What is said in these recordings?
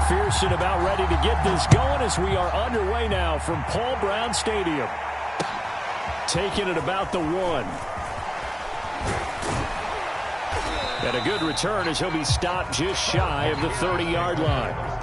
McPherson about ready to get this going as we are underway now from Paul Brown Stadium. Taking it about the 1. And a good return as he'll be stopped just shy of the 30-yard line.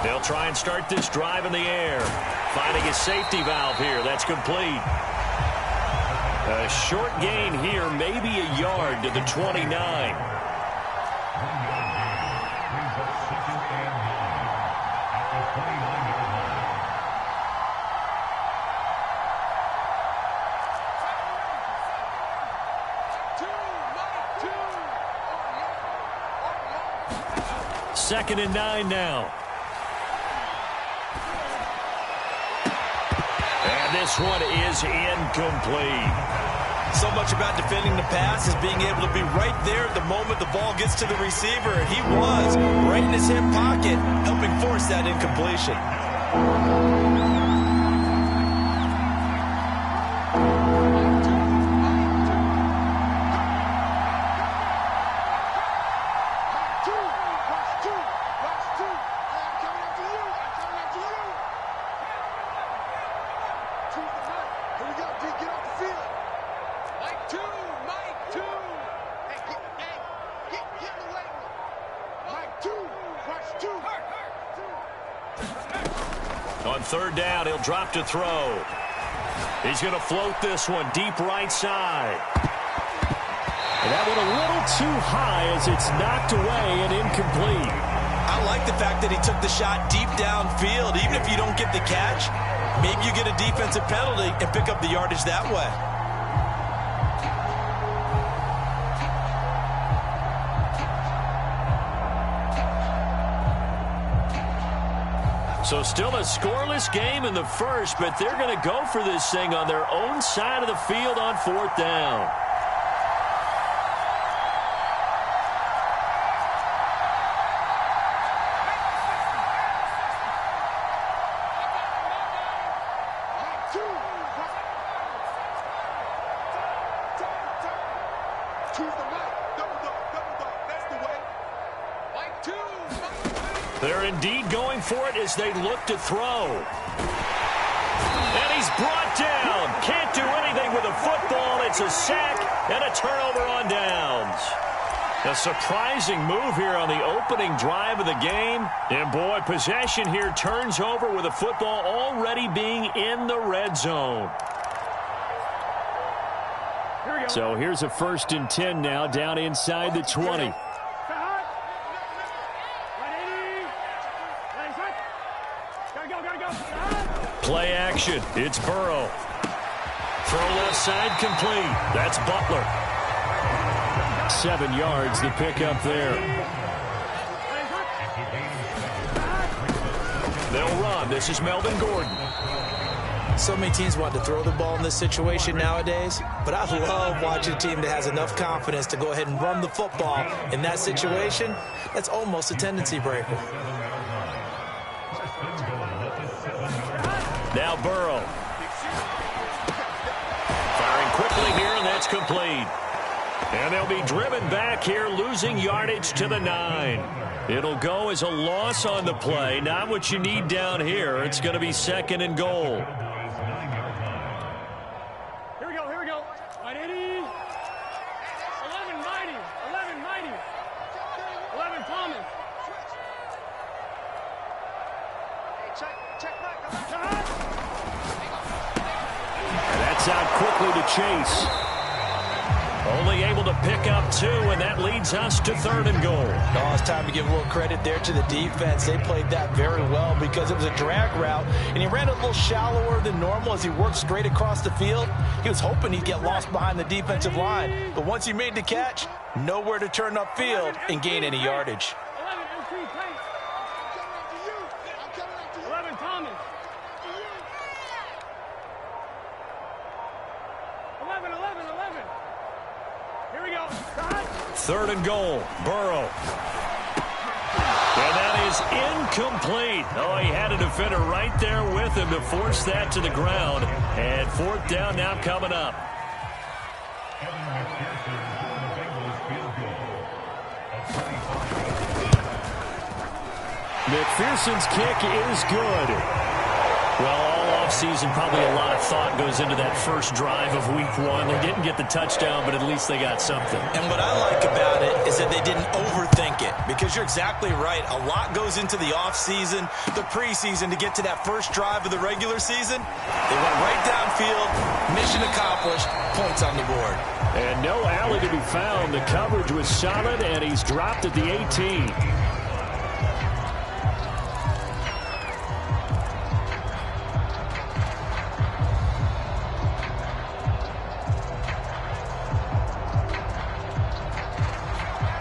They'll try and start this drive in the air. Finding a safety valve here. That's complete. A short gain here, maybe a yard to the 29. Second and 9 now. This one is incomplete. So much about defending the pass is being able to be right there at the moment the ball gets to the receiver. And he was right in his hip pocket, helping force that incompletion. On third down, he'll drop to throw. He's going to float this one deep right side. And that one a little too high as it's knocked away and incomplete. I like the fact that he took the shot deep downfield. Even if you don't get the catch, maybe you get a defensive penalty and pick up the yardage that way. So still a scoreless game in the first, but they're going to go for this thing on their own side of the field on fourth down. They're indeed going for it as they look to throw. And he's brought down. Can't do anything with a football. It's a sack and a turnover on downs. A surprising move here on the opening drive of the game. And boy, possession here turns over with a football already being in the red zone. So here's a 1st and 10 now down inside the 20. Play action. It's Burrow. Throw left side complete. That's Butler. 7 yards the pickup there. They'll run. This is Melvin Gordon. So many teams want to throw the ball in this situation nowadays, but I love watching a team that has enough confidence to go ahead and run the football in that situation. That's almost a tendency breaker. Now Burrow. Firing quickly here, and that's complete. And they'll be driven back here, losing yardage to the 9. It'll go as a loss on the play. Not what you need down here. It's going to be 2nd and goal. Here we go, here we go. 180. 11 mighty. 11 mighty. 11 common. That's out quickly to Chase. Only able to pick up 2, and that leads us to 3rd and goal. Oh, it's time to give a little credit there to the defense. They played that very well because it was a drag route, and he ran a little shallower than normal as he worked straight across the field. He was hoping he'd get lost behind the defensive line, but once he made the catch, nowhere to turn upfield and gain any yardage. 11, Thomas. 11. Here we go. 3rd and goal. Burrow. And that is incomplete. Oh, he had a defender right there with him to force that to the ground. And 4th down now coming up. McPherson's kick is good. Well, all offseason, probably a lot of thought goes into that first drive of week 1. They didn't get the touchdown, but at least they got something. And what I like about it is that they didn't overthink it, because you're exactly right. A lot goes into the offseason, the preseason, to get to that first drive of the regular season. They went right downfield, mission accomplished, points on the board. And no alley to be found. The coverage was solid, and he's dropped at the 18.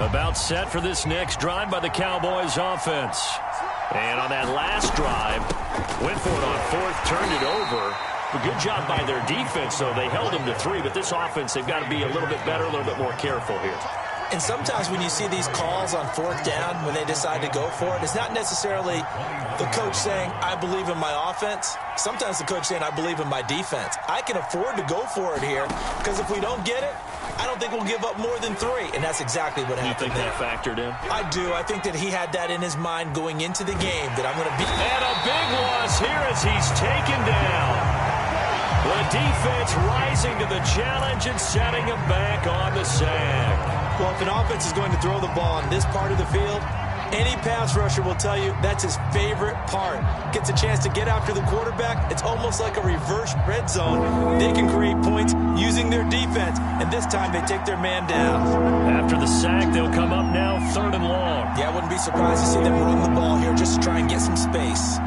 About set for this next drive by the Cowboys offense. And on that last drive, went for it on 4th, turned it over. A good job by their defense, though. They held them to 3, but this offense, they've got to be a little bit better, a little bit more careful here. And sometimes when you see these calls on 4th down, when they decide to go for it, it's not necessarily the coach saying, I believe in my offense. Sometimes the coach saying, I believe in my defense. I can afford to go for it here, because if we don't get it, I don't think we'll give up more than 3. And that's exactly what happened. You think that factored in? I do. I think that he had that in his mind going into the game, that I'm going to beat. And a big loss here as he's taken down. The defense rising to the challenge and setting him back on the sack. Well, if an offense is going to throw the ball on this part of the field, any pass rusher will tell you that's his favorite part. Gets a chance to get after the quarterback. It's almost like a reverse red zone. They can create points using their defense, and this time they take their man down. After the sack, they'll come up now 3rd and long. Yeah, I wouldn't be surprised to see them run the ball here just to try and get some space.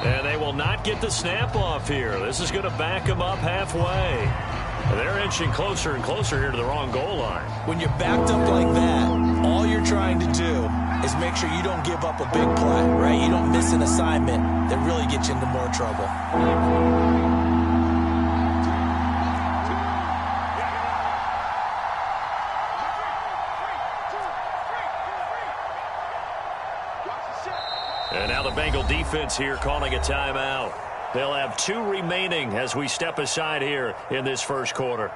And they will not get the snap off here. This is going to back them up halfway. They're inching closer and closer here to the wrong goal line. When you're backed up like that, all you're trying to do is make sure you don't give up a big play, right? You don't miss an assignment that really gets you into more trouble. And now the Bengal defense here calling a timeout. They'll have 2 remaining as we step aside here in this first quarter.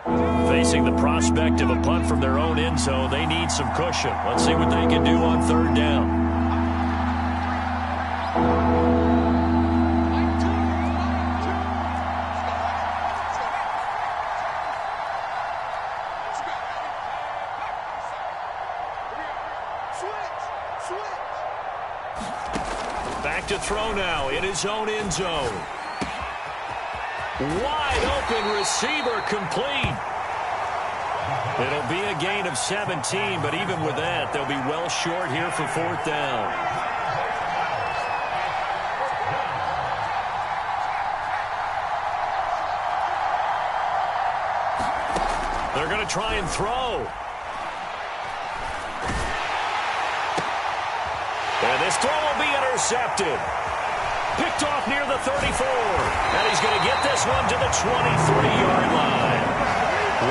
Facing the prospect of a punt from their own end zone, they need some cushion. Let's see what they can do on 3rd down. Back to throw now in his own end zone. Wide open receiver, complete. It'll be a gain of 17, but even with that, they'll be well short here for 4th down. They're going to try and throw. And this throw will be intercepted. Picked off near the 34. And he's going to get this one to the 23-yard line.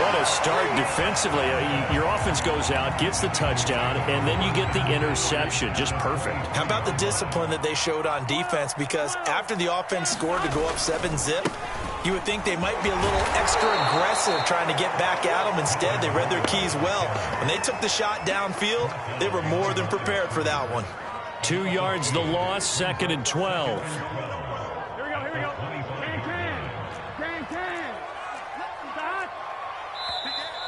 What a start defensively. Your offense goes out, gets the touchdown, and then you get the interception. Just perfect. How about the discipline that they showed on defense? Because after the offense scored to go up 7-zip, you would think they might be a little extra aggressive trying to get back at them. Instead, they read their keys well. When they took the shot downfield, they were more than prepared for that one. 2 yards the loss, 2nd and 12. Here we go.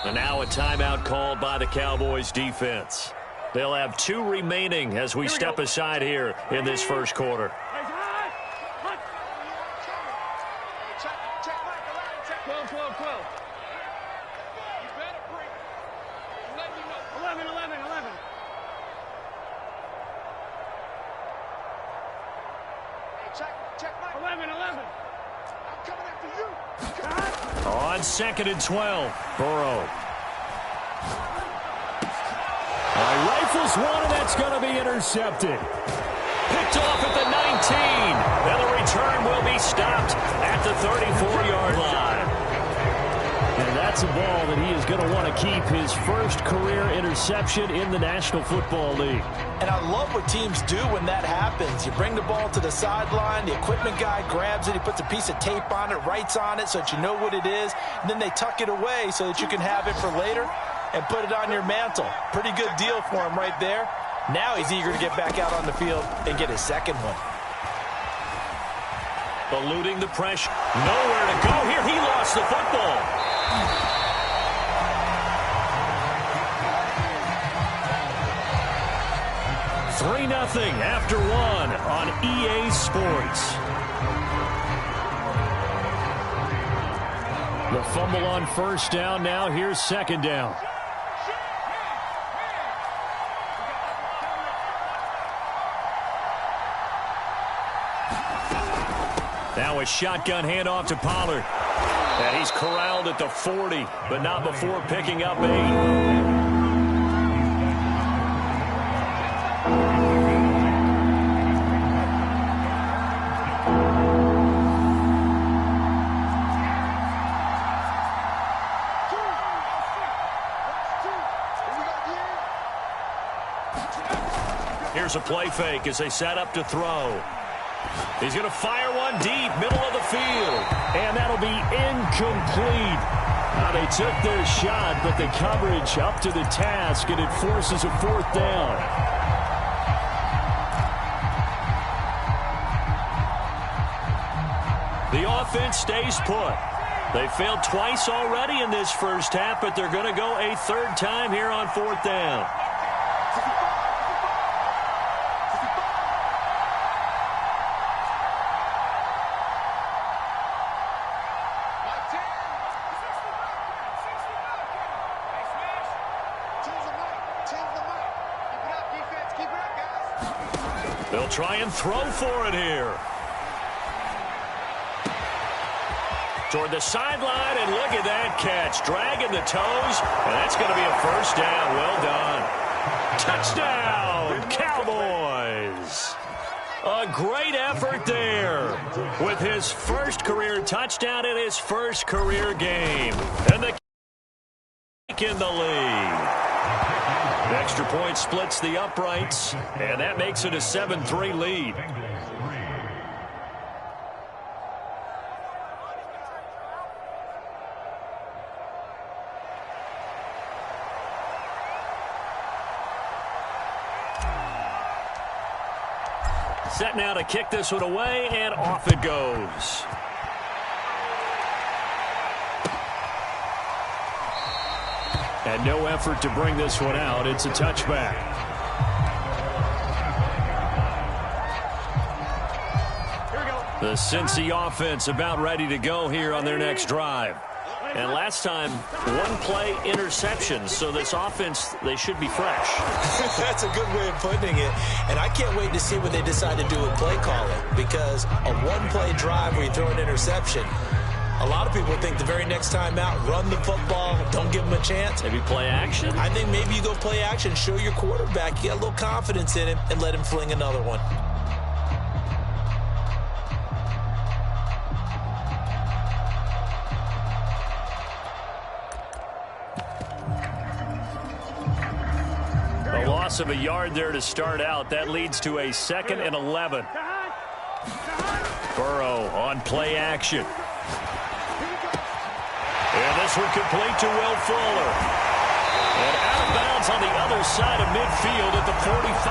Can. And now a timeout called by the Cowboys defense. They'll have 2 remaining as we step aside here in this first quarter. 12. 11. Check. 11. I'm coming after you. On 2nd and 12, Burrow. Rifles one, and that's going to be intercepted. Picked off at the 19. And the return will be stopped at the 34-yard line. And that's a ball that he is going to want to keep, his first career interception in the National Football League. And I love what teams do when that happens. You bring the ball to the sideline, the equipment guy grabs it, he puts a piece of tape on it, writes on it so that you know what it is, and then they tuck it away so that you can have it for later and put it on your mantle. Pretty good deal for him right there. Now he's eager to get back out on the field and get his second one. Eluding the pressure. Nowhere to go here. He lost the football. 3-0 after 1 on EA Sports. The fumble on first down. Now here's second down. Now a shotgun handoff to Pollard. And he's corralled at the 40, but not before picking up 8. Here's a play fake as they set up to throw. He's going to fire one deep, middle of the field. And that'll be incomplete. Now they took their shot, but the coverage up to the task, and it forces a 4th down. The offense stays put. They failed twice already in this first half, but they're going to go a 3rd time here on 4th down. They'll try and throw for it here. Toward the sideline, and look at that catch. Dragging the toes, and that's going to be a 1st down. Well done. Touchdown, Cowboys. A great effort there with his first career touchdown in his first career game. And the kick in the lead. The extra point splits the uprights, and that makes it a 7-3 lead. Set now to kick this one away, and off it goes. And no effort to bring this one out. It's a touchback. Here we go. The Cincy offense about ready to go here on their next drive. And last time, 1-play interception. So this offense, they should be fresh. That's a good way of putting it. And I can't wait to see what they decide to do with play calling. Because a 1-play drive where you throw an interception, a lot of people think the very next time out, run the football, don't give them a chance. Maybe play action? I think maybe you go play action, show your quarterback, you got a little confidence in him, and let him fling another one. A loss of a yard there to start out. That leads to a 2nd and 11. Burrow on play action. And this one complete to Will Fuller. And out of bounds on the other side of midfield at the 45.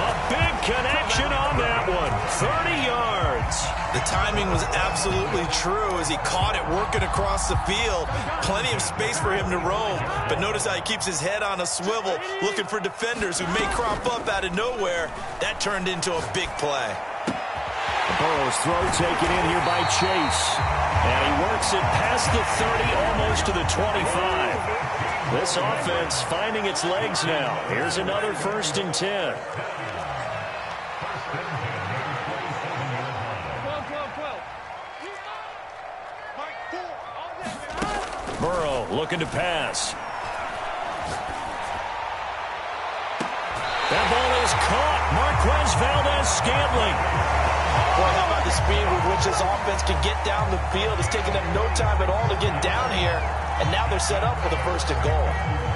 A big connection on that one. 30 yards. The timing was absolutely true as he caught it working across the field. Plenty of space for him to roam, but notice how he keeps his head on a swivel, looking for defenders who may crop up out of nowhere. That turned into a big play. Burrow's throw taken in here by Chase. And he works it past the 30, almost to the 25. This offense finding its legs now. Here's another 1st and 10. Burrow looking to pass. That ball is caught. Marquez Valdez-Scantling. Boy, how about the speed with which this offense can get down the field? It's taken them no time at all to get down here, and now they're set up for the 1st and goal.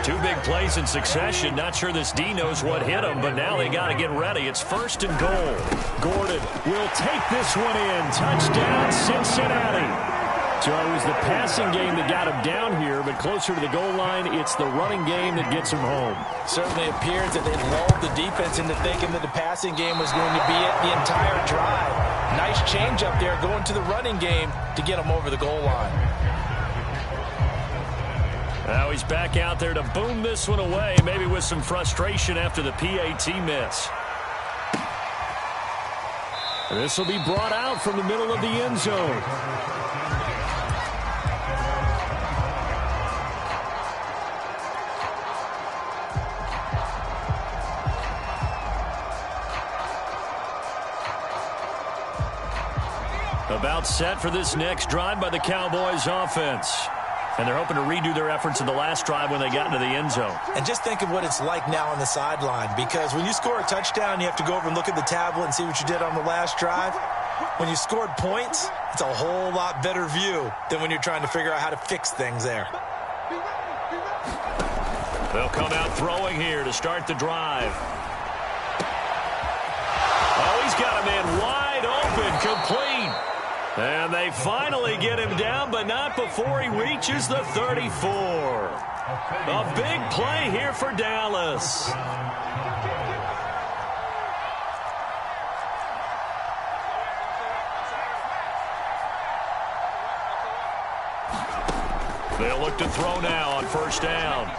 2 big plays in succession. Not sure this D knows what hit him, but now they got to get ready. It's 1st and goal. Gordon will take this one in. Touchdown, Cincinnati. So it was the passing game that got him down here, but closer to the goal line, it's the running game that gets him home. Certainly appears that they lulled the defense into thinking that the passing game was going to be it the entire drive. Nice change up there going to the running game to get him over the goal line. Now he's back out there to boom this one away, maybe with some frustration after the PAT miss. This will be brought out from the middle of the end zone. About set for this next drive by the Cowboys offense. And they're hoping to redo their efforts in the last drive when they got into the end zone. And just think of what it's like now on the sideline, because when you score a touchdown, you have to go over and look at the tablet and see what you did on the last drive. When you scored points, it's a whole lot better view than when you're trying to figure out how to fix things there. They'll come out throwing here to start the drive. Oh, he's got a man wide open, complete. And they finally get him down, but not before he reaches the 34. A big play here for Dallas. They'll look to throw now on 1st down.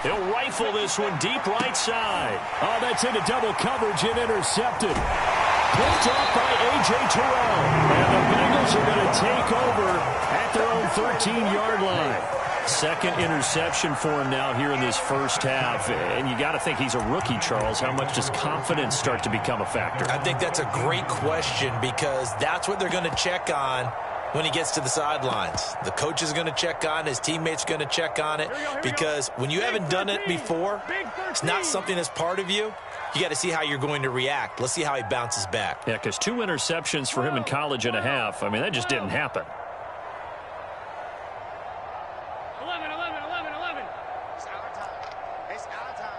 He'll rifle this one deep right side. Oh, that's into double coverage and intercepted. Picked off by A.J. Terrell. And the Bengals are going to take over at their own 13-yard line. 2nd interception for him now here in this 1st half. And you got to think he's a rookie, Charles. How much does confidence start to become a factor? I think that's a great question, because that's what they're going to check on when he gets to the sidelines. The coach is going to check on, his teammates going to check on it, because when you haven't done it before, it's not something that's part of you. You got to see how you're going to react. Let's see how he bounces back. Yeah, because 2 interceptions for him in college and a half. I mean, that just didn't happen. 11. It's our time.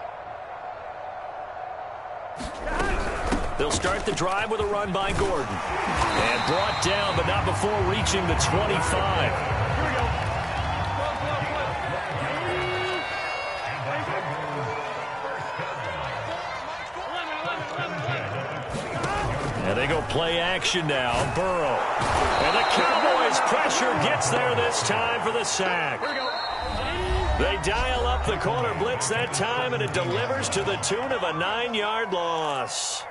They'll start the drive with a run by Gordon. And brought down, but not before reaching the 25. Here we go. And they go play action now. Burrow. And the Cowboys pressure gets there this time for the sack. They dial up the corner blitz that time, and it delivers to the tune of a 9-yard loss.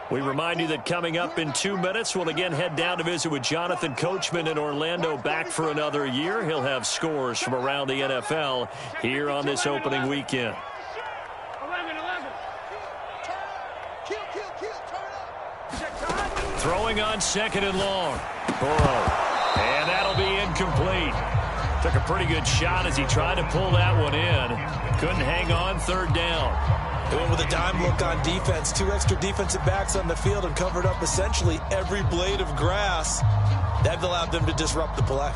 We remind you that coming up in 2 minutes, we'll again head down to visit with Jonathan Coachman in Orlando, back for another year. He'll have scores from around the NFL here on this opening weekend. 11. Throwing on 2nd and long. Burrow. And that'll be incomplete. Took a pretty good shot as he tried to pull that one in. Couldn't hang on 3rd down. They went with a dime look on defense. 2 extra defensive backs on the field and covered up essentially every blade of grass. That allowed them to disrupt the play.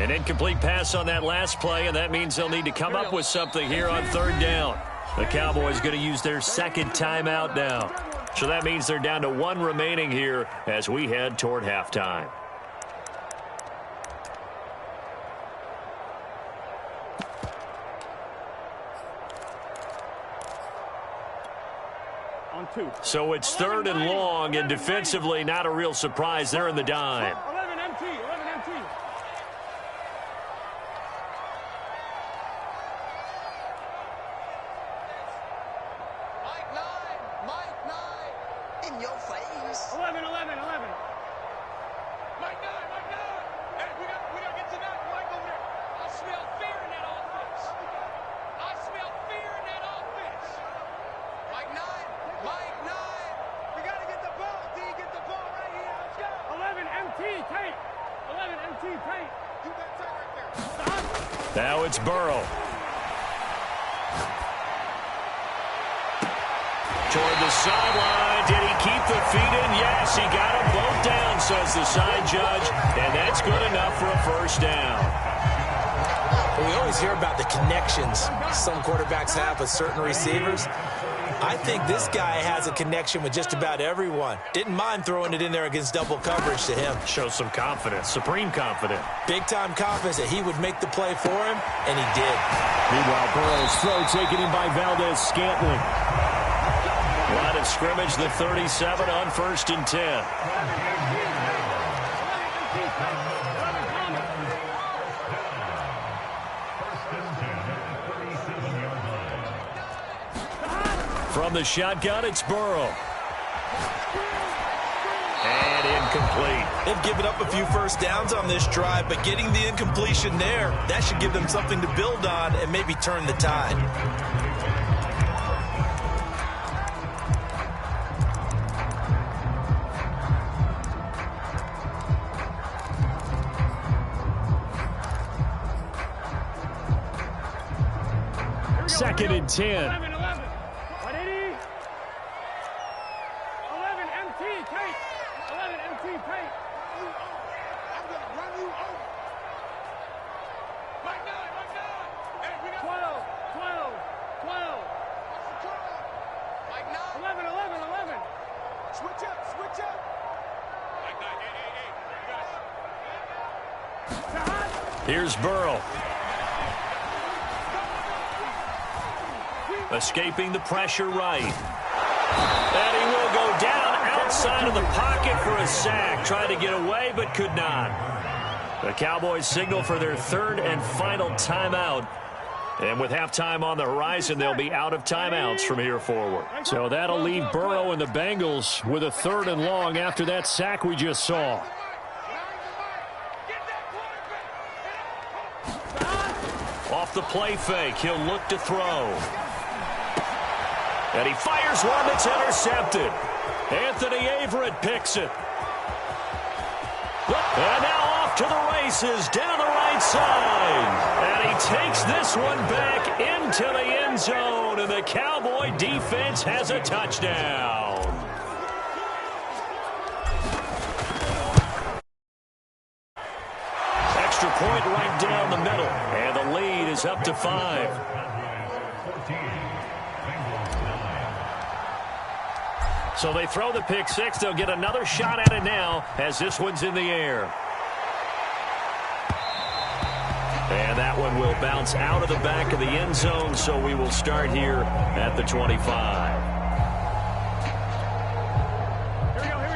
An incomplete pass on that last play, and that means they'll need to come up with something here on 3rd down. The Cowboys going to use their second timeout now. So that means they're down to 1 remaining here as we head toward halftime. So it's 3rd and long, and defensively not a real surprise. They're in the dime. 11 MT, 11 MT. Mike 9, in your face. 11, 11, 11. Mike 9. Hey, we got to get to that Mike over there. I smell fear in that offense. I smell fear in that offense. Mike 9. We got to get the ball, D. Get the ball right here. Let's go. 11 MT, tape. 11 MT, tape. You got time right there. Now it's Burrow. Toward the sideline. Did he keep the feet in? Yes, he got them both down, says the side judge. And that's good enough for a first down. We always hear about the connections some quarterbacks have with certain receivers. I think this guy has a connection with just about everyone. Didn't mind throwing it in there against double coverage to him. Shows some confidence, supreme confidence. Big-time confidence that he would make the play for him, and he did. Meanwhile, Burrow's throw taken in by Valdez-Scantling. Line of scrimmage, the 37 on 1st and 10. From the shotgun, it's Burrow. And incomplete. They've given up a few first downs on this drive, but getting the incompletion there, that should give them something to build on and maybe turn the tide. Second and 10. 11, 11. 180. 11 MT, tape. 11 MT, tape. I'm going to run you over. Mike 9. Hey, we got 12, 12, 12. what's the call? Mike 9. 11, 11, 11. Switch up. Mike 9, hey. You guys. Here's Burrow. Escaping the pressure right. And he will go down outside of the pocket for a sack. Tried to get away, but could not. The Cowboys signal for their 3rd and final timeout. And with halftime on the horizon, they'll be out of timeouts from here forward. So that'll leave Burrow and the Bengals with a 3rd and long after that sack we just saw. Off the play fake, he'll look to throw. And he fires one that's intercepted. Anthony Averett picks it. And now off to the races down the right side. And he takes this one back into the end zone. And the Cowboy defense has a touchdown. Extra point right down the middle. And the lead is up to 5. So they throw the pick six. They'll get another shot at it now as this one's in the air. And that one will bounce out of the back of the end zone, so we will start here at the 25.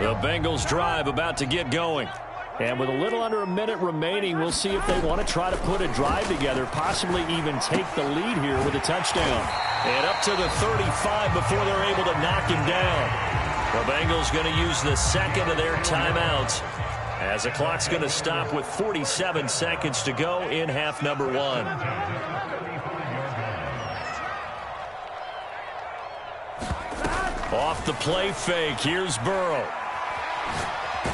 The Bengals drive about to get going. And with a little under a minute remaining, we'll see if they want to try to put a drive together, possibly even take the lead here with a touchdown. And up to the 35 before they're able to knock him down. The Bengals going to use the second of their timeouts as the clock's going to stop with 47 seconds to go in half number 1. Off the play fake, here's Burrow.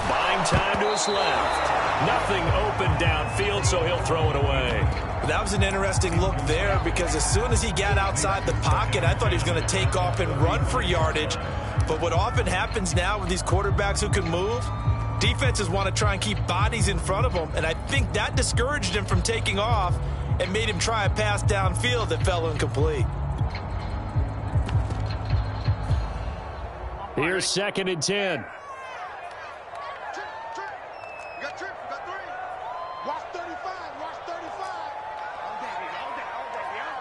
Buying time to his left. Nothing open downfield, so he'll throw it away. That was an interesting look there because as soon as he got outside the pocket, I thought he was going to take off and run for yardage. But what often happens now with these quarterbacks who can move, defenses want to try and keep bodies in front of them, and I think that discouraged him from taking off and made him try a pass downfield that fell incomplete. Here's 2nd and 10. You got trips. You got 3. Watch 35. Watch 35. All day, baby. All day. All day. Yeah.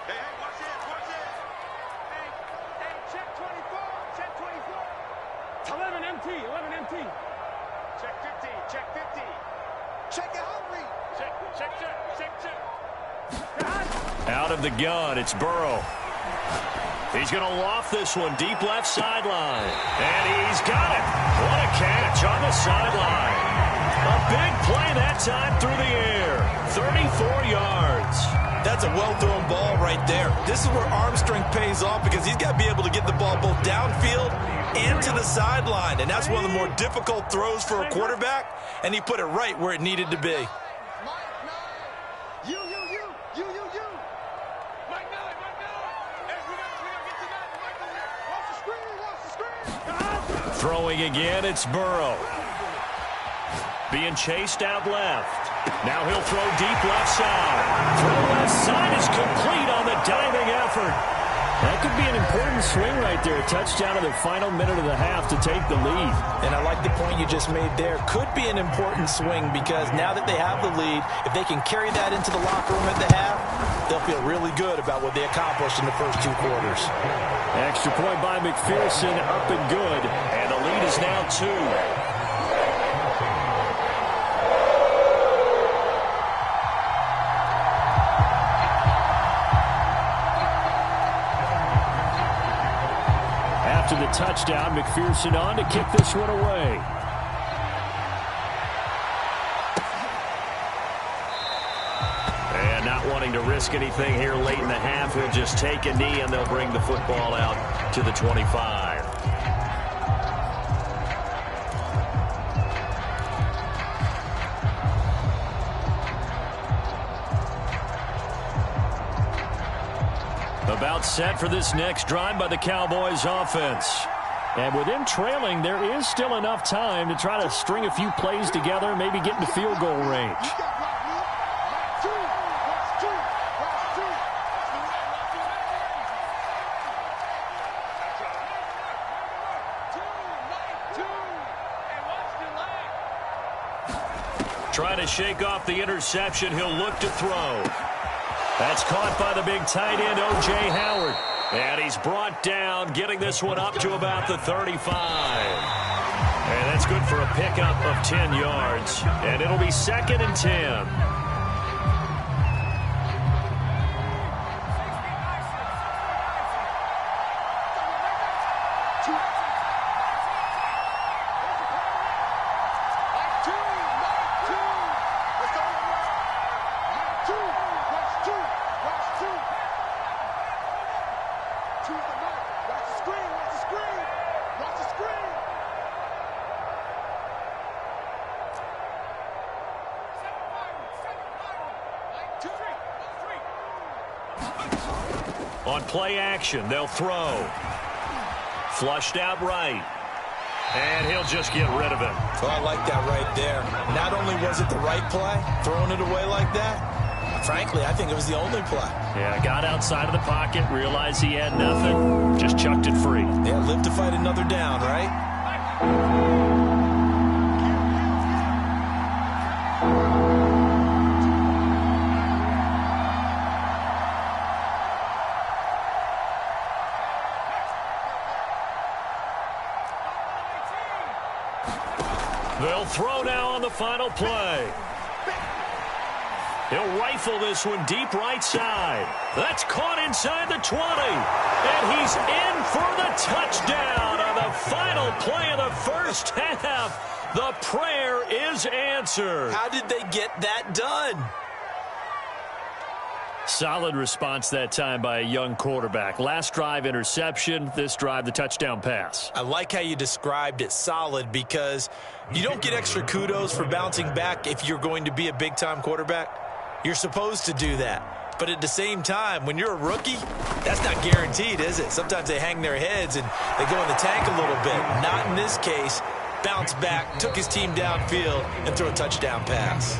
Hey, watch it. Watch it. Hey, check 24. Check 24. 11 MT. 11 MT. Check 50. Check 50. Check your heart rate. Check. Out of the gun, it's Burrow. He's going to loft this one deep left sideline. And he's got it. What a catch on the sideline. A big play that time through the air. 34 yards. That's a well-thrown ball right there. This is where arm strength pays off because he's got to be able to get the ball both downfield and to the sideline. And that's one of the more difficult throws for a quarterback. And he put it right where it needed to be. You. Mike 9. Hey, we gotta get to that. Mike over there. Watch the screen. Throwing again, it's Burrow. Being chased out left. Now he'll throw deep left side. Throw left side is complete on the diving effort. That could be an important swing right there. A touchdown in the final minute of the half to take the lead. And I like the point you just made there. Could be an important swing because now that they have the lead, if they can carry that into the locker room at the half, they'll feel really good about what they accomplished in the first 2 quarters. Extra point by McPherson, up and good. And the lead is now 2. After the touchdown, McPherson on to kick this one away. And not wanting to risk anything here late in the half, he'll just take a knee and they'll bring the football out to the 25. About set for this next drive by the Cowboys offense. And with them trailing, there is still enough time to try to string a few plays together, maybe get into field goal range. Trying to shake off the interception, he'll look to throw. That's caught by the big tight end, O.J. Howard. And he's brought down, getting this one up to about the 35. And that's good for a pickup of 10 yards. And it'll be 2nd and 10. On play action, they'll throw. Flushed out right. And he'll just get rid of it. So I like that right there. Not only was it the right play, throwing it away like that, frankly, I think it was the only play. Yeah, got outside of the pocket, realized he had nothing, just chucked it free. Yeah, live to fight another down, right? They'll throw now on the final play. He'll rifle this one deep right side. That's caught inside the 20. And he's in for the touchdown on the final play of the first half. The prayer is answered. How did they get that done? Solid response that time by a young quarterback. Last drive, interception. This drive, the touchdown pass. I like how you described it, solid, because you don't get extra kudos for bouncing back if you're going to be a big-time quarterback. You're supposed to do that. But at the same time, when you're a rookie, that's not guaranteed, is it? Sometimes they hang their heads and they go in the tank a little bit. Not in this case. Bounced back, took his team downfield, and threw a touchdown pass.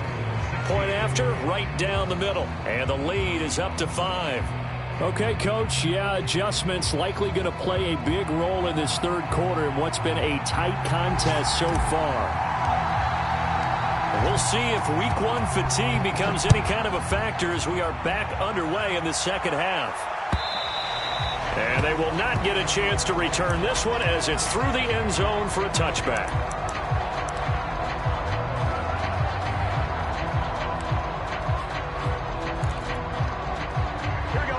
Point after, right down the middle. And the lead is up to 5. Okay, Coach, yeah, adjustments likely going to play a big role in this third quarter in what's been a tight contest so far. We'll see if week one fatigue becomes any kind of a factor as we are back underway in the second half. And they will not get a chance to return this one as it's through the end zone for a touchback.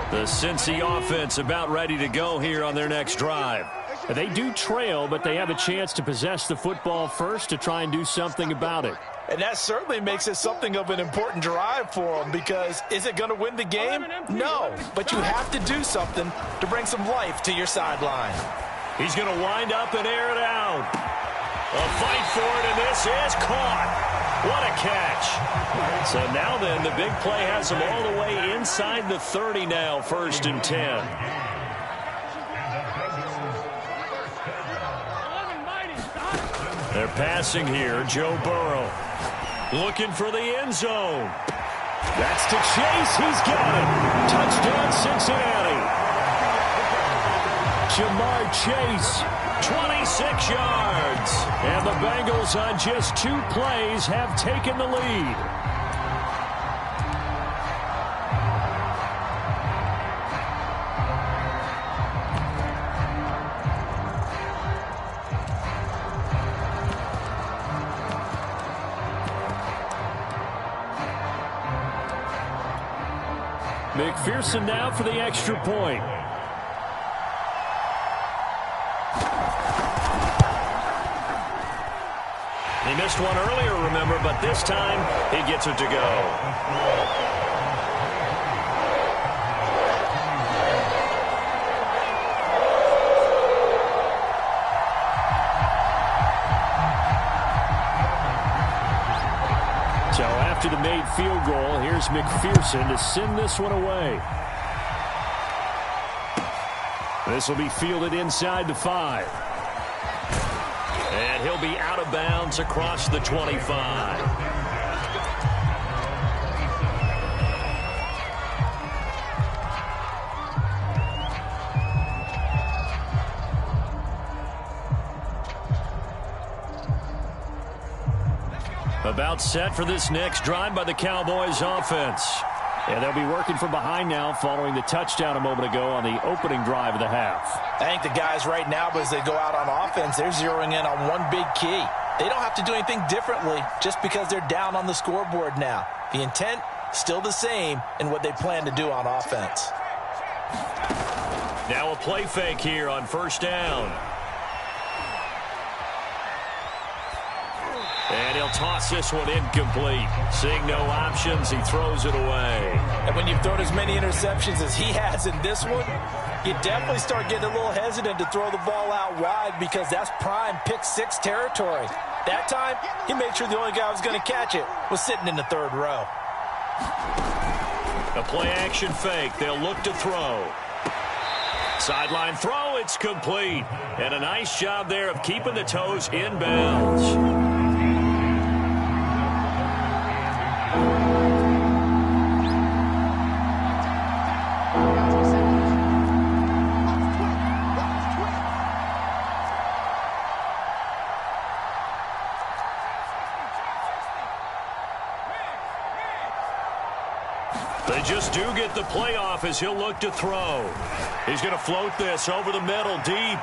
The Cincy offense about ready to go here on their next drive. They do trail, but they have a chance to possess the football first to try and do something about it. And that certainly makes it something of an important drive for them, because is it going to win the game? No, but you have to do something to bring some life to your sideline. He's going to wind up and air it out. A fight for it, and this is caught. What a catch. So now then, the big play has them all the way inside the 30 now, 1st and 10. They're passing here. Joe Burrow looking for the end zone. That's to Chase. He's got it. Touchdown, Cincinnati. Jamar Chase, 26 yards. And the Bengals on just 2 plays have taken the lead. McPherson now for the extra point. He missed one earlier, remember, but this time he gets it to go. So after the made field goal, here's McPherson to send this one away. This will be fielded inside the 5. And he'll be out of bounds across the 25. About set for this next drive by the Cowboys offense. And they'll be working from behind now following the touchdown a moment ago on the opening drive of the half. I think the guys right now, as they go out on offense, they're zeroing in on one big key. They don't have to do anything differently just because they're down on the scoreboard now. The intent, still the same in what they plan to do on offense. Now a play fake here on 1st down. And he'll toss this one incomplete. Seeing no options, he throws it away. And when you've thrown as many interceptions as he has in this one, you definitely start getting a little hesitant to throw the ball out wide, because that's prime pick-6 territory. That time, he made sure the only guy who was going to catch it was sitting in the 3rd row. A play-action fake. They'll look to throw. Sideline throw. It's complete. And a nice job there of keeping the toes in bounds. They just do get the playoff as he'll look to throw. He's going to float this over the middle deep.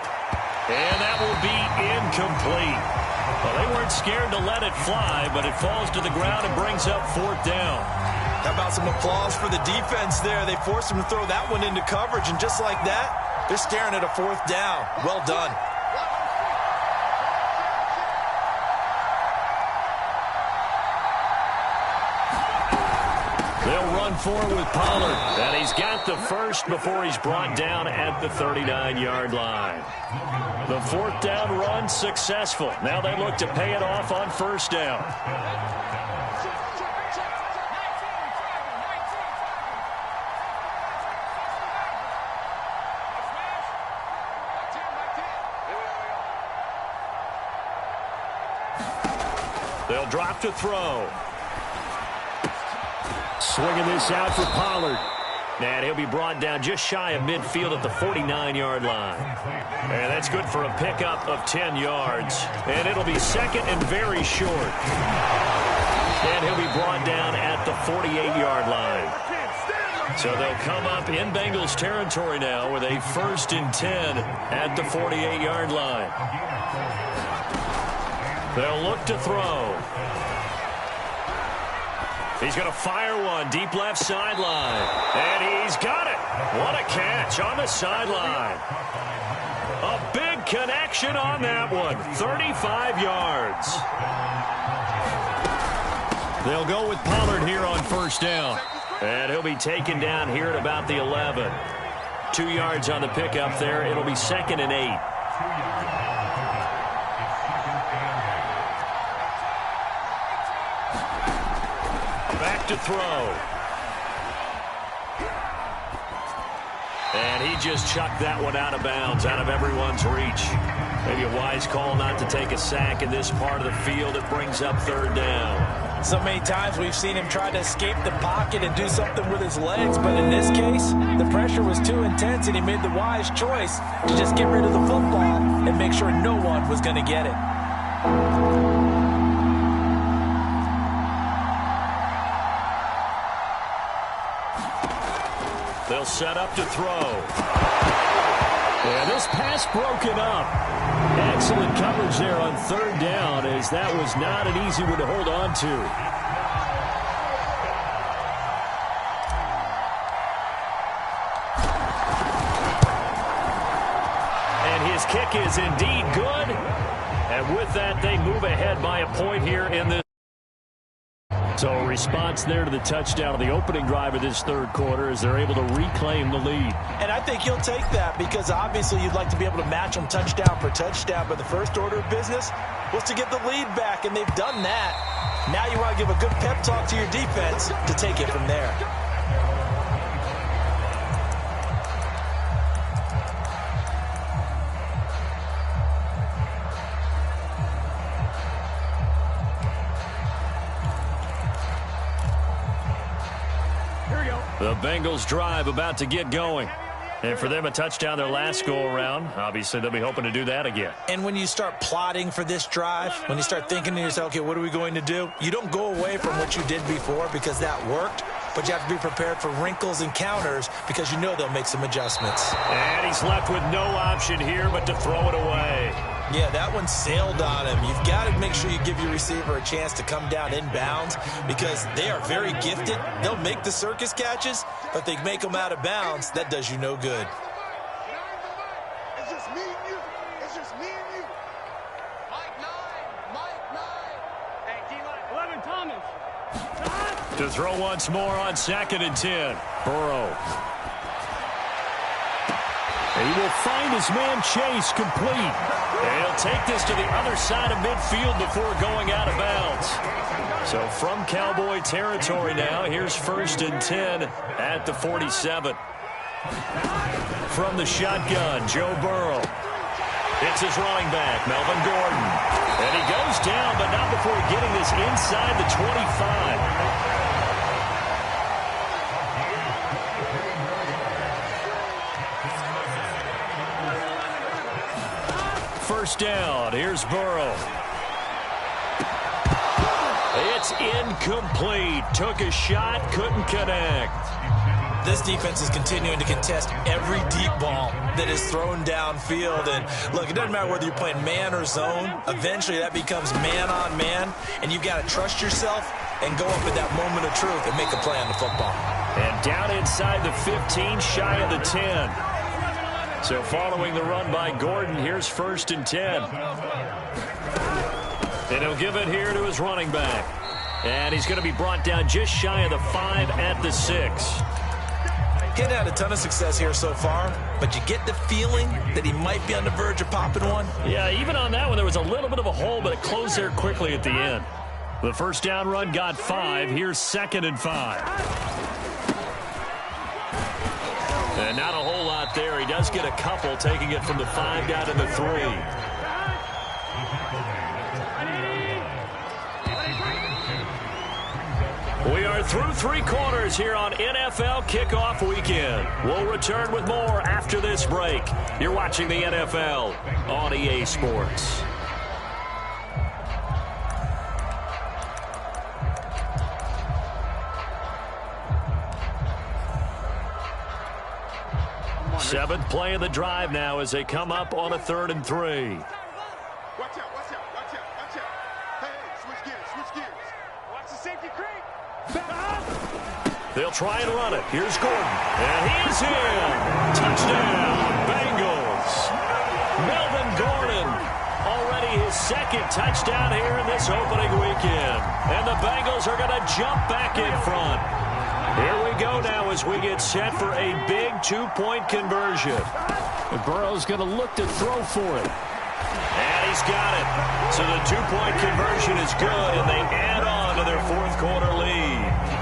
And that will be incomplete. Well, they weren't scared to let it fly, but it falls to the ground and brings up 4th down. How about some applause for the defense there? They forced him to throw that one into coverage, and just like that, they're staring at a 4th down. Well done. They'll run forward with Pollard. And he's got the first before he's brought down at the 39-yard line. The 4th down run successful. Now they look to pay it off on 1st down. They'll drop to throw. Swinging this out for Pollard. And he'll be brought down just shy of midfield at the 49-yard line. And that's good for a pickup of 10 yards. And it'll be second and very short. And he'll be brought down at the 48-yard line. So they'll come up in Bengals territory now with a 1st and 10 at the 48-yard line. They'll look to throw. He's going to fire one deep left sideline. And he's got it. What a catch on the sideline. A big connection on that one. 35 yards. They'll go with Pollard here on 1st down. And he'll be taken down here at about the 11. 2 yards on the pickup there. It'll be 2nd and 8. Back to throw. And he just chucked that one out of bounds, out of everyone's reach. Maybe a wise call not to take a sack in this part of the field. It brings up 3rd down. So many times we've seen him try to escape the pocket and do something with his legs, but in this case, the pressure was too intense and he made the wise choice to just get rid of the football and make sure no one was going to get it. They'll set up to throw. Yeah, this pass broken up. Excellent coverage there on 3rd down, as that was not an easy one to hold on to. And his kick is indeed good. And with that, they move ahead by a point here in this. So a response there to the touchdown of the opening drive of this 3rd quarter as they're able to reclaim the lead. And I think he'll take that because obviously you'd like to be able to match them touchdown for touchdown, but the first order of business was to get the lead back, and they've done that. Now you want to give a good pep talk to your defense to take it from there. The Bengals drive about to get going. And for them, a touchdown their last go-around. Obviously, they'll be hoping to do that again. And when you start plotting for this drive, when you start thinking to yourself, okay, what are we going to do? You don't go away from what you did before because that worked, but you have to be prepared for wrinkles and counters because you know they'll make some adjustments. And he's left with no option here but to throw it away. Yeah, that one sailed on him. You've got to make sure you give your receiver a chance to come down inbounds because they are very gifted. They'll make the circus catches, but they make them out of bounds. That does you no good. It's just me and you. It's just me and you. Mike 9. Mike 9. Hey, D-line. 11, Thomas. To throw once more on 2nd and 10. Burrow. He will find his man Chase complete. And he'll take this to the other side of midfield before going out of bounds. So from Cowboy territory now, here's 1st and 10 at the 47. From the shotgun, Joe Burrow. It's his running back, Melvin Gordon. And he goes down, but not before getting this inside the 25. First down. Here's Burrow. It's incomplete. Took a shot, couldn't connect. This defense is continuing to contest every deep ball that is thrown downfield. And look, it doesn't matter whether you're playing man or zone. Eventually that becomes man on man, and you've got to trust yourself and go up at that moment of truth and make a play on the football. And down inside the 15, shy of the 10. So following the run by Gordon, here's 1st and 10. And he'll give it here to his running back. And he's going to be brought down just shy of the 5 at the 6. He's had a ton of success here so far, but you get the feeling that he might be on the verge of popping one. Yeah, even on that one, there was a little bit of a hole, but it closed there quickly at the end. The first down run got 5. Here's 2nd and 5. And not a whole lot there. He does get a couple, taking it from the 5 down to the 3. We are We're through 3 quarters here on NFL Kickoff Weekend. We'll return with more after this break. You're watching the NFL on EA Sports. Seventh play of the drive now as they come up on a 3rd and 3. Watch out, watch out, watch out, watch out. Hey, switch gears, switch gears. Watch the safety creep. They'll try and run it. Here's Gordon. And he is in. Touchdown, Bengals. Melvin Gordon, already his 2nd touchdown here in this opening weekend. And the Bengals are going to jump back in front. Here we go now as we get set for a big 2-point conversion. And Burrow's going to look to throw for it. And he's got it. So the 2-point conversion is good, and they add on to their 4th quarter lead.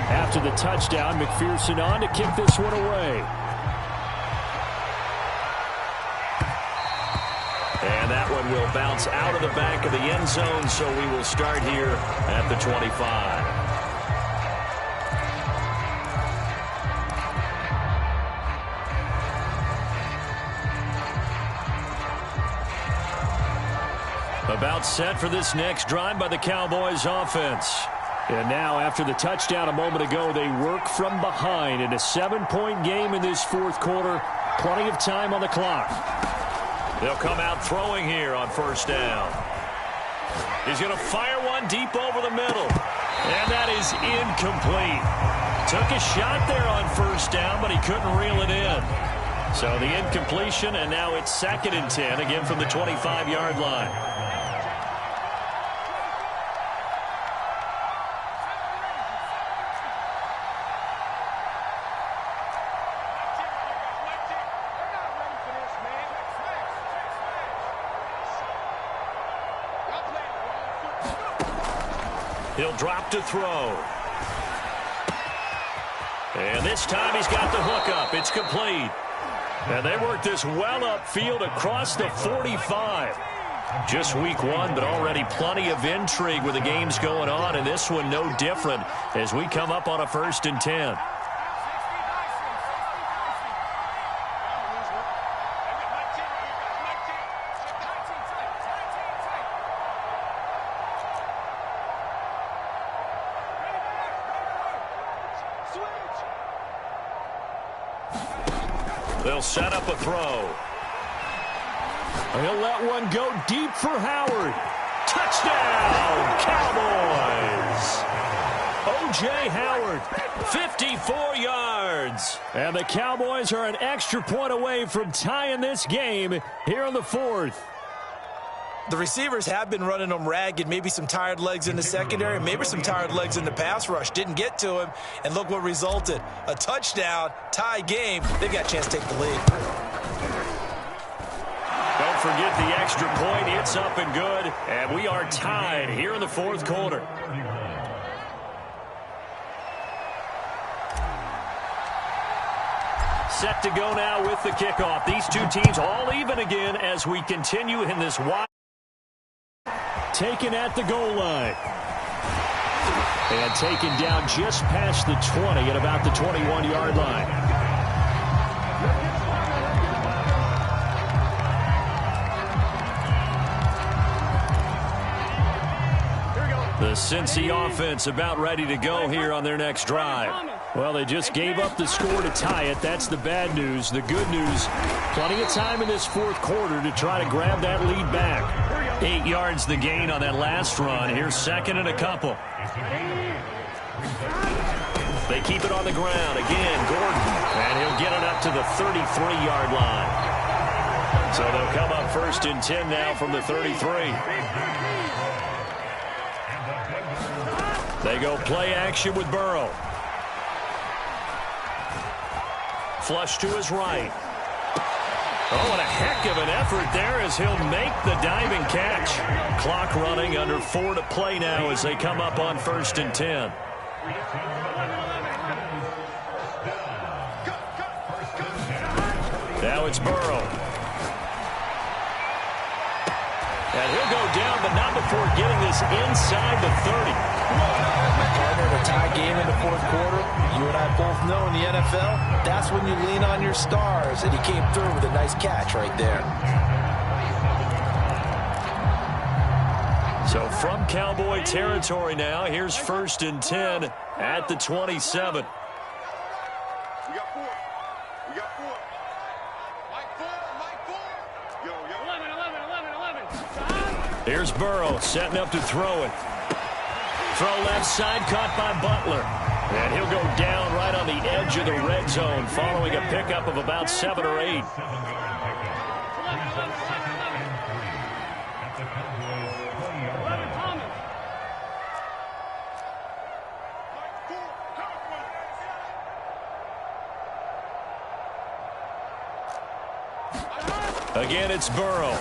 After the touchdown, McPherson on to kick this one away. And that one will bounce out of the back of the end zone, so we will start here at the 25. About set for this next drive by the Cowboys offense. And now, after the touchdown a moment ago, they work from behind in a 7-point game in this 4th quarter. Plenty of time on the clock. They'll come out throwing here on 1st down. He's going to fire one deep over the middle. And that is incomplete. Took a shot there on 1st down, but he couldn't reel it in. So the incompletion, and now it's 2nd and 10, again from the 25-yard line. He'll drop to throw. And this time he's got the hook up. It's complete. And they work this well upfield across the 45. Just week 1, but already plenty of intrigue with the games going on, and this one no different as we come up on a 1st and 10. They'll set up a throw. He'll let one go deep for Howard. Touchdown, Cowboys! O.J. Howard, 54 yards. And the Cowboys are an extra point away from tying this game here in the 4th. The receivers have been running them ragged. Maybe some tired legs in the secondary, maybe some tired legs in the pass rush. Didn't get to him, and look what resulted. A touchdown, tie game. They've got a chance to take the lead. Don't forget the extra point. It's up and good, and we are tied here in the 4th quarter. Set to go now with the kickoff. These two teams all even again as we continue in this wide. Taken at the goal line. And taken down just past the 20 at about the 21-yard line. The Cincy offense about ready to go here on their next drive. Well, they just gave up the score to tie it. That's the bad news. The good news, plenty of time in this 4th quarter to try to grab that lead back. 8 yards the gain on that last run. Here's 2nd and a couple. They keep it on the ground. Again, Gordon. And he'll get it up to the 33-yard line. So they'll come up 1st and 10 now from the 33. They go play action with Burrow. Flush to his right. Oh, and a heck of an effort there as he'll make the diving catch. Clock running, under 4 to play now as they come up on 1st and 10. Now it's Burrow. And he'll go down, but not before getting this inside the 30. Partner, in a tie game in the fourth quarter, you and I both know in the NFL, that's when you lean on your stars, and he came through with a nice catch right there. So from Cowboy territory now, here's 1st and 10 at the 27. We got 4. We got 4. Mike 4. Yo. 11. Here's Burrow setting up to throw it. Throw left side, caught by Butler. And he'll go down right on the edge of the red zone following a pickup of about 7 or 8. Again, it's Burrow.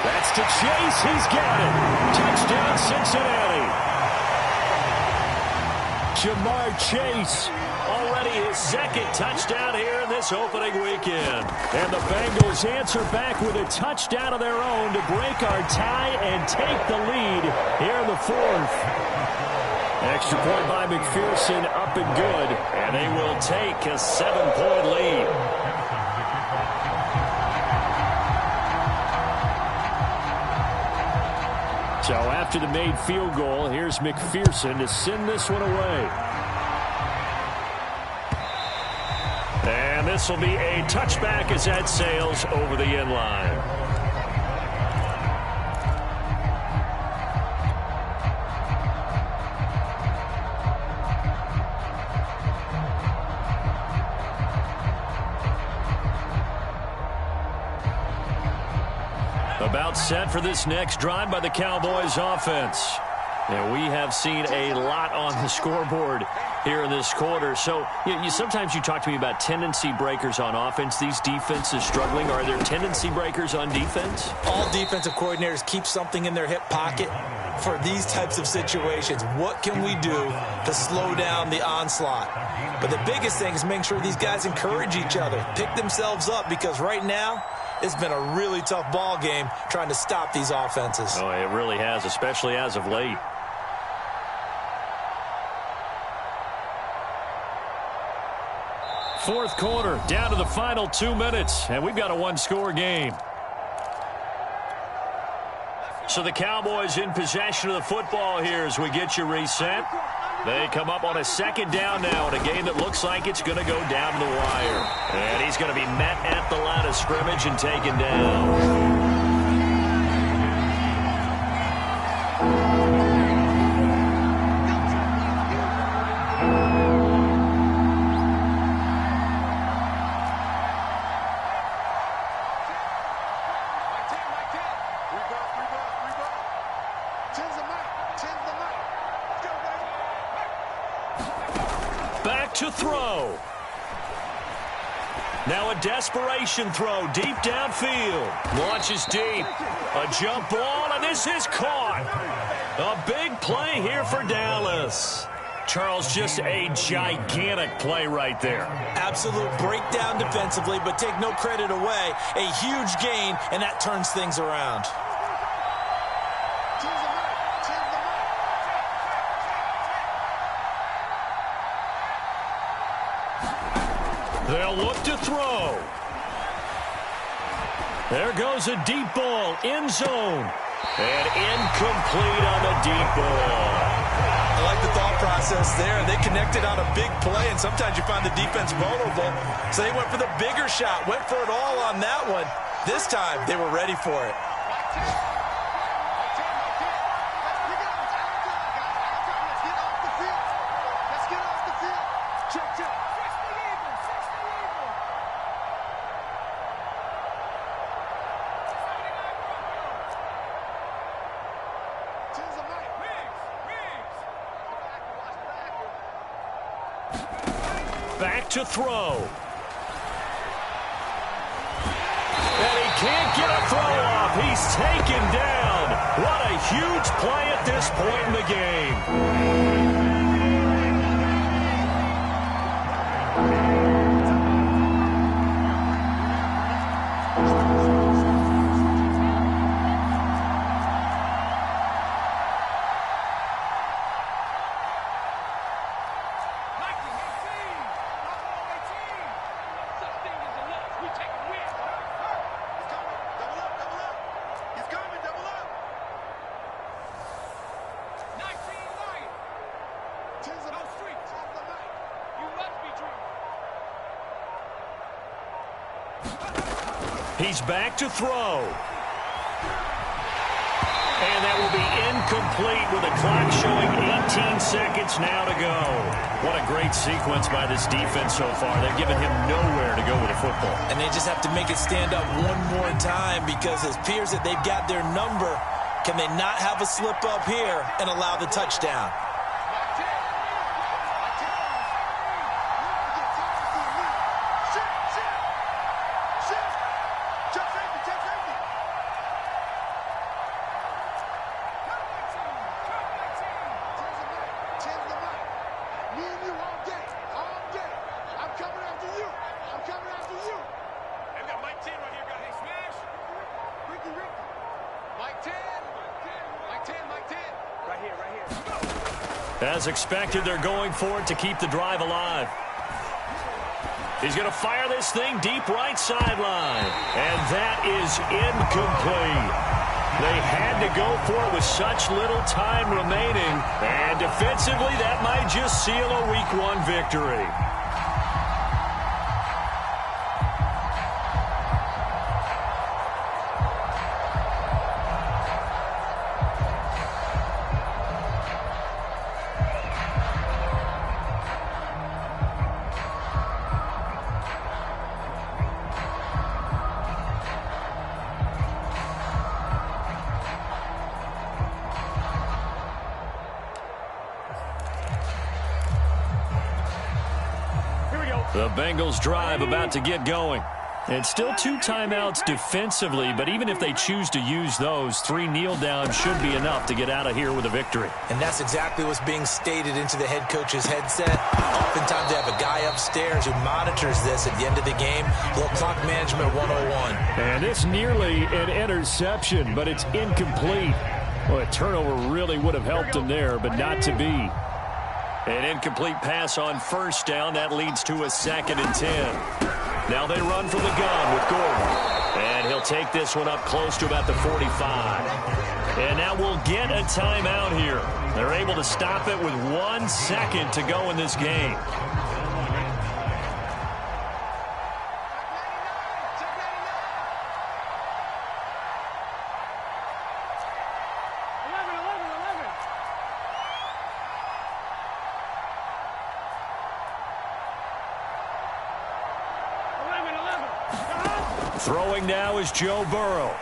That's to Chase. He's got it. Touchdown, Cincinnati. Jamar Chase, already his 2nd touchdown here in this opening weekend. And the Bengals answer back with a touchdown of their own to break our tie and take the lead here in the 4th. Extra point by McPherson, up and good. And they will take a 7-point lead. So after the made field goal, here's McPherson to send this one away. And this will be a touchback as that sails over the end line. About set for this next drive by the Cowboys offense. And we have seen a lot on the scoreboard here in this quarter. So sometimes you talk to me about tendency breakers on offense. These defenses struggling. Are there tendency breakers on defense? All defensive coordinators keep something in their hip pocket for these types of situations. What can we do to slow down the onslaught? But the biggest thing is making sure these guys encourage each other, pick themselves up, because right now it's been a really tough ball game trying to stop these offenses. Oh, it really has, especially as of late. Fourth quarter, down to the final 2 minutes, and we've got a one-score game. So the Cowboys in possession of the football here as we get you reset. They come up on a 2nd down now in a game that looks like it's going to go down to the wire. And he's going to be met at the line of scrimmage and taken down. To throw. Now a desperation throw deep downfield. Launches deep. A jump ball, and this is caught. A big play here for Dallas. Charles, just a gigantic play right there. Absolute breakdown defensively, but take no credit away. A huge gain, and that turns things around. They'll look to throw. There goes a deep ball, end zone. And incomplete on the deep ball. I like the thought process there. They connected on a big play, and sometimes you find the defense vulnerable. So they went for the bigger shot, went for it all on that one. This time, they were ready for it. Back to throw. And he can't get a throw off. He's taken down. What a huge play at this point in the game. He's back to throw. And that will be incomplete with a clock showing 18 seconds now to go. What a great sequence by this defense so far. They've given him nowhere to go with the football. And they just have to make it stand up one more time because it appears that they've got their number. Can they not have a slip up here and allow the touchdown? As expected, they're going for it to keep the drive alive. He's going to fire this thing deep right sideline. And that is incomplete. They had to go for it with such little time remaining. And defensively, that might just seal a Week 1 victory. The Bengals drive about to get going. It's still 2 timeouts defensively, but even if they choose to use those, 3 kneel downs should be enough to get out of here with a victory. And that's exactly what's being stated into the head coach's headset. Oftentimes they have a guy upstairs who monitors this at the end of the game. A little clock management 101. And it's nearly an interception, but it's incomplete. Well, a turnover really would have helped him there, but not to be. An incomplete pass on first down. That leads to a 2nd and 10. Now they run from the gun with Gordon. And he'll take this one up close to about the 45. And now we'll get a timeout here. They're able to stop it with 1 second to go in this game. Throwing now is Joe Burrow.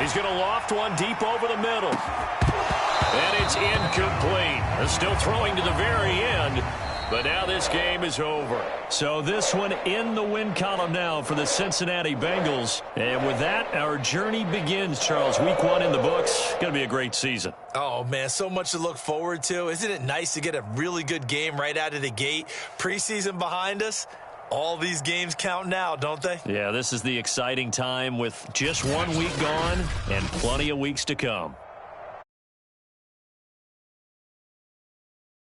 He's going to loft one deep over the middle. And it's incomplete. They're still throwing to the very end, but now this game is over. So this one in the win column now for the Cincinnati Bengals. And with that, our journey begins, Charles. Week 1 in the books. Going to be a great season. Oh, man, so much to look forward to. Isn't it nice to get a really good game right out of the gate? Preseason behind us. All these games count now, don't they? Yeah, this is the exciting time with just 1 week gone and plenty of weeks to come.